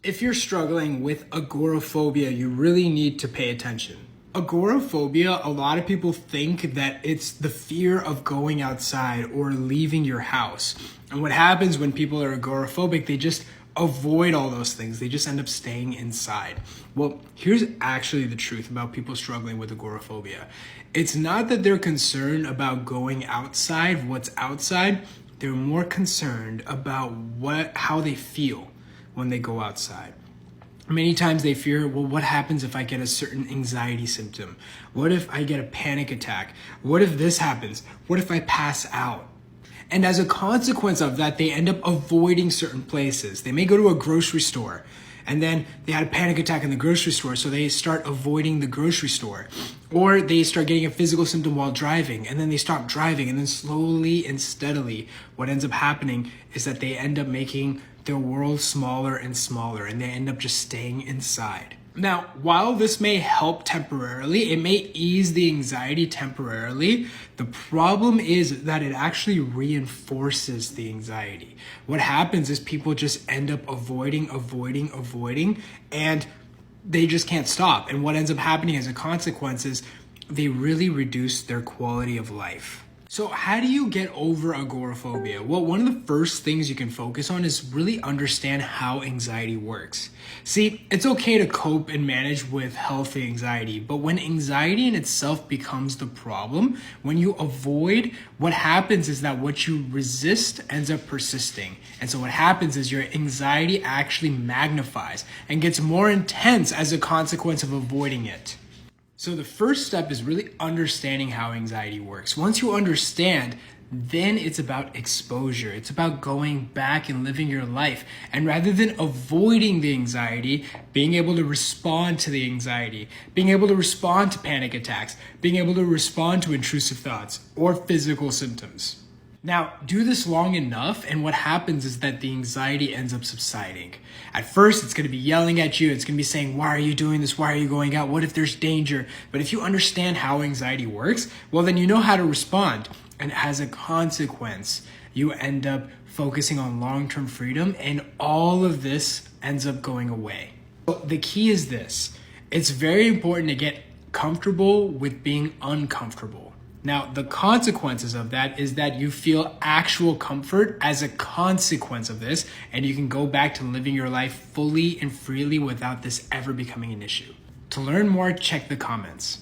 If you're struggling with agoraphobia, you really need to pay attention. Agoraphobia, a lot of people think that it's the fear of going outside or leaving your house. And what happens when people are agoraphobic, they just avoid all those things. They just end up staying inside. Well, here's actually the truth about people struggling with agoraphobia. It's not that they're concerned about going outside, what's outside. They're more concerned about how they feel when they go outside. Many times they fear, well, what happens if I get a certain anxiety symptom? What if I get a panic attack? What if this happens? What if I pass out? And as a consequence of that, they end up avoiding certain places. They may go to a grocery store and then they had a panic attack in the grocery store, so they start avoiding the grocery store. Or they start getting a physical symptom while driving, and then they stop driving, and then slowly and steadily, what ends up happening is that they end up making their world smaller and smaller, and they end up just staying inside. Now, while this may help temporarily, it may ease the anxiety temporarily, the problem is that it actually reinforces the anxiety. What happens is people just end up avoiding, and they just can't stop. And what ends up happening as a consequence is they really reduce their quality of life. So how do you get over agoraphobia? Well, one of the first things you can focus on is really understand how anxiety works. See, it's okay to cope and manage with healthy anxiety, but when anxiety in itself becomes the problem, when you avoid, what happens is that what you resist ends up persisting. And so what happens is your anxiety actually magnifies and gets more intense as a consequence of avoiding it. So the first step is really understanding how anxiety works. Once you understand, then it's about exposure. It's about going back and living your life. And rather than avoiding the anxiety, being able to respond to the anxiety, being able to respond to panic attacks, being able to respond to intrusive thoughts or physical symptoms. Now, do this long enough, and what happens is that the anxiety ends up subsiding. At first, it's going to be yelling at you. It's going to be saying, why are you doing this? Why are you going out? What if there's danger? But if you understand how anxiety works, well, then you know how to respond. And as a consequence, you end up focusing on long-term freedom, and all of this ends up going away. So the key is this. It's very important to get comfortable with being uncomfortable. Now, the consequences of that is that you feel actual comfort as a consequence of this, and you can go back to living your life fully and freely without this ever becoming an issue. To learn more, check the comments.